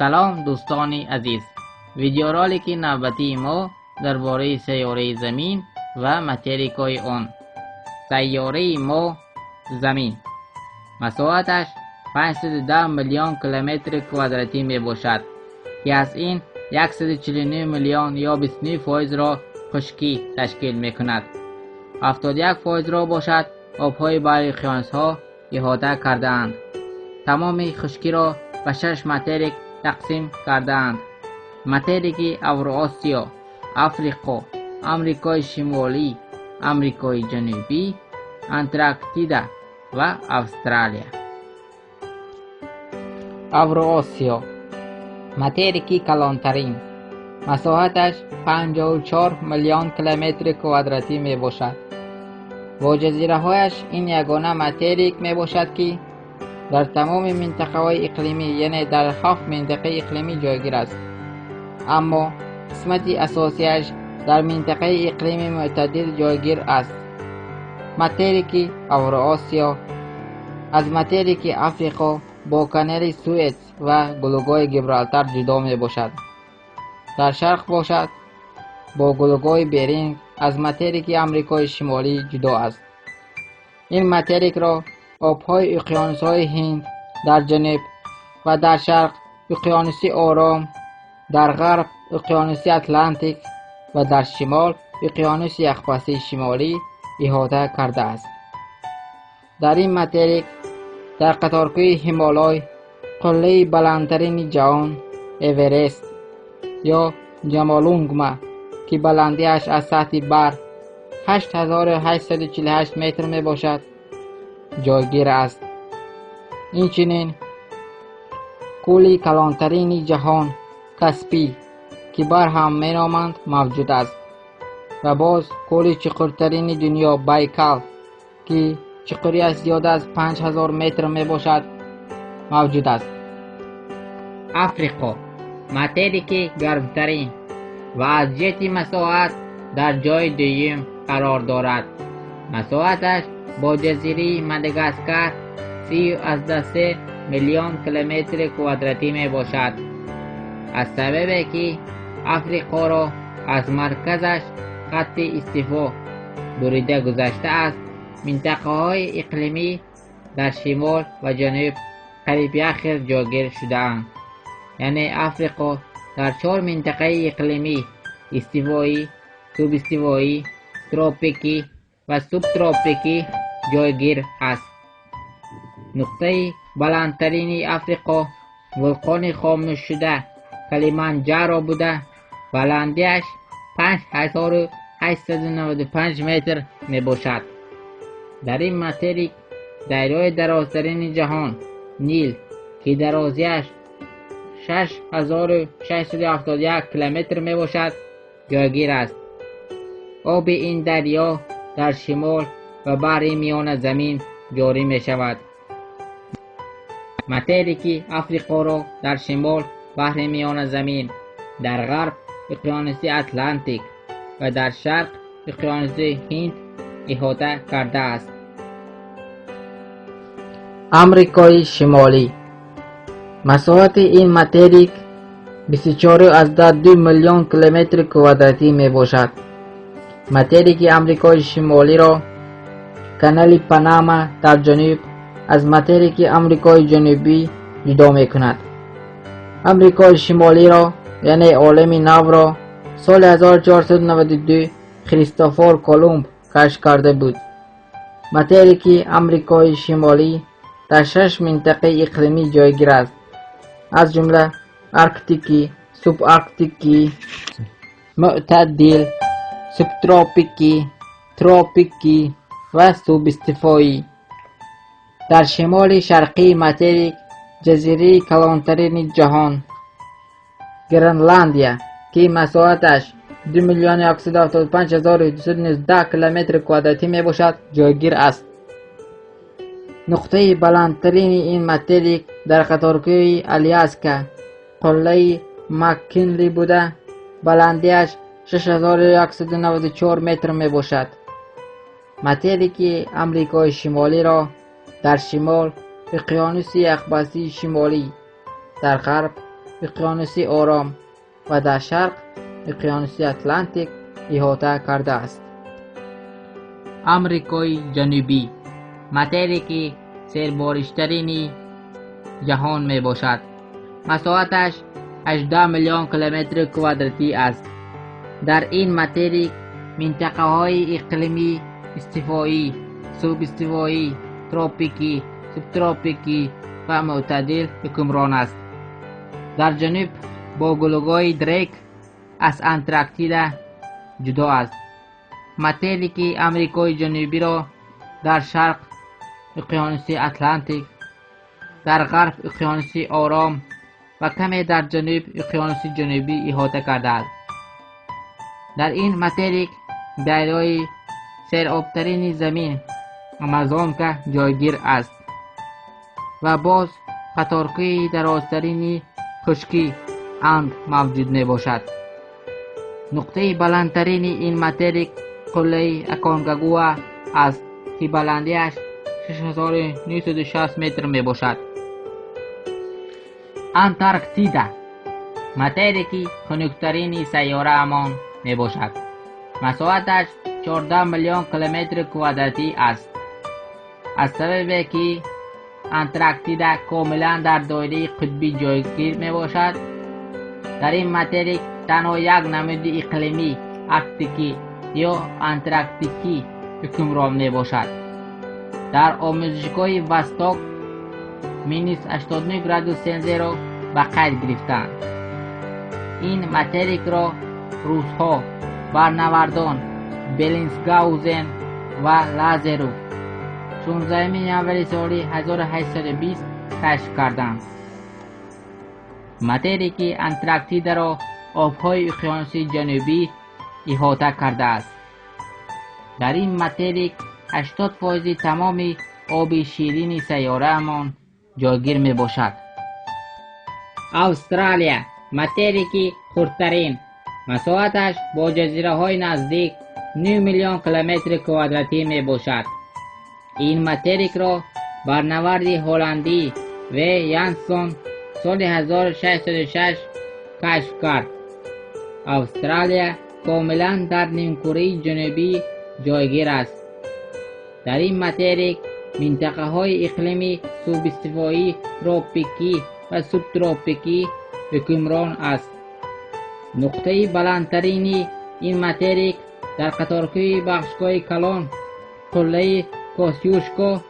سلام دوستان عزیز، ویدیورالک نوبتی ما درباره سیاره زمین و متریکای آن. سیاره ما زمین مساحتش 510 میلیون کیلومتر کوادراتی می باشد که از این 149 میلیون یا 29% را خشکی تشکیل می کند. 71% را باشد آبهای بر اقیانوس‌ها احاطه کرده اند. تمام خشکی را به 6 متریک تقسیم کرده اند: متریک اوراسیا، افریقا، امریکای شمالی، امریکای جنوبی، انتارکتیدا و استرالیا. اوراسیا متریکی کلانترین، مساحتش 54 میلیون کیلومتر کوادراتی می باشد. با جزیره هایش این یگانه متریک می باشد که در تمام منطقه های اقلیمی، یعنی در 7 منطقه اقلیمی جایگیر است، اما قسمت اساسیش در منطقه اقلیمی معتدل جایگیر است. متریک اوراسیا از متریک افریقا با کانال سوئد و گلوگاه گیبرالتار جدا می باشد. در شرق باشد با گلوگاه برینگ از متریک امریکای شمالی جدا است. این متریک را آبهای اقیانوس‌های هند در جنوب و در شرق اقیانوس آرام، در غرب اقیانوس اتلانتیک و در شمال اقیانوس یخبسی شمالی احاطه کرده است. در این متریک در قطارکوی هیمالای، قله بلندترین جهان اورست یا جمالونگما که بلندیش از سطح بر 8848 متر می باشد جایگیر است. اینچنین کوه کلانترین جهان کاسپی که بر هم می نامند موجود است و باز کوه چقرترین دنیا بایکال که چقریش زیاد از 5000 متر می باشد موجود است. افریقا متریک گرمترین و از جهت مساحت در جای دوم قرار دارد. مساحتش با جزیره ماداگاسکار 3 میلیون کیلومتر کوادراتی می باشد. از سببی که افریقا را از مرکزش خط استوا بریده گذشته است، منطقه های اقلیمی در شمال و جنوب قریب یخ جایگیر شده اند. یعنی افریقا در 4 منطقه اقلیمی استوایی، سوب استوایی، تروپیکی و سوب تروپیکی جایگیر است. نقطه بلندترین افریقا ولکان خاموش شده کلیمانجارو بوده، بلندیش 5895 متر می باشد. در این متریک دریای درازترین جهان نیل که درازیش 6671 کیلومتر می باشد جایگیر است. آب این دریا در شمال و بحر میان زمین جاری می شود. متریک افریقا را در شمال بحر میان زمین، در غرب اقیانوس اتلانتیک و در شرق اقیانوس هند احاطه کرده است. امریکای شمالی مساحت این متریک 24.2 میلیون کیلومتر کوادراتی می باشد. متریک امریکای شمالی را کانال پاناما در جنوب از متریک امریکای جنوبی جدا می کند. امریکای شمالی را یعنی عالم نو را سال 1492 کریستوفر کلمب کشف کرده بود. متریک امریکای شمالی در 6 منطقه اقلیمی جایگیر است، از جمله آرکتیکی، سوب آرکتیکی، معتدل، سوبتروپیکی، تروپیکی و سوب استوایی. در شمال شرقی متریک جزیره کلانترین جهان گرنلندیا که مساحتش 2,175,219 کیلومتر کوادراتی می باشد جایگیر است. نقطه بلندترین این متریک در قطارکوی الیاسکا قله مک‌کینلی بوده، بلندیش 6194 متر می باشد. متریک امریکای شمالی را در شمال اقیانوس یخبسی شمالی، در غرب اقیانوس آرام و در شرق اقیانوس اتلانتیک احاطه کرده است. آمریکای جنوبی ماتریکی سربارشترین جهان می باشد. مساحتش 18 میلیون کیلومتر کوادراتی است. در این ماتریک منطقه های اقلیمی استوایی، سوب استوایی، تروپیکی، سوبتروپیکی و معتدل حکمران است. در جنوب با گلوگای دریک از انتارکتیدا جدا است. ماتریک آمریکای جنوبی را در شرق اقیانوس اتلانتیک، در غرب اقیانوس آرام و کمی در جنوب اقیانوس جنوبی احاطه کرده است. در این ماتریک دریای سرآبترین زمین آمازون جایگیر است و باز قطارهای درازترین خشکی اند موجود می باشد. نقطه بلندترین این ماتریک قله اکونکاگوا است که بلندیش 6960 متر می باشد. انتارکتیدا ماتریکی خنکترین سیاره امان می باشد. مساحتش 14 میلیون کیلومتر کوادراتی است. از سبب که انتارکتیدا کاملا در دایره قطبی جایگیر می باشد، در این ماتریک تنها یک نمود اقلیمی آرکتیکی یا انتارکتیکی حکمران می باشد. در آموزشگاه وستاک مینوس 89 گرادوس سلزی را به قید گرفتند. این ماتریک را روس‌ها برنوردان بلینسگاوزن و لازاروف 16 ژانویه سال 1820 کشف کردند. ماتریک انتارکتیدا را آبهای اقیانوس جنوبی احاطه کرده است. در این ماتریک 80% تمام آب شیرین سیاره‌مان جایگیر می باشد. استرالیا ماتریکی خردترین، مساحتش با جزیره های نزدیک 9 میلیون کیلومتر کوادراتی می باشد. این ماتریک را برنورد هلندی و یانسون سال 1606 کشف کرد. استرالیا کاملا در نیمکره جنوبی جایگیر است. در این ماتریک منطقه های اقلیمی سوب استوایی، تروپیکی و سوبتروپیکی حکمران است. نقطه بلندترین این ماتریک در قطارهای بخشگاه کلان قله کاسیوشکا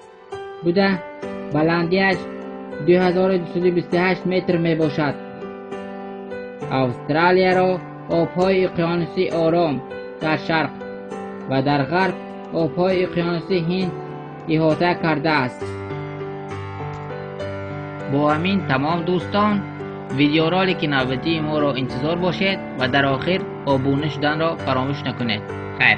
بوده، بلندیش 2228 متر می باشد. استرالیا را آبهای اقیانوس آرام در شرق و در غرب آبهای اقیانوس هند احاطه کرده است. با همین تمام دوستان، ویدیو را لایک نوبتی ما را انتظار باشید و در آخر آبونه شدن را فراموش نکنید. خیر.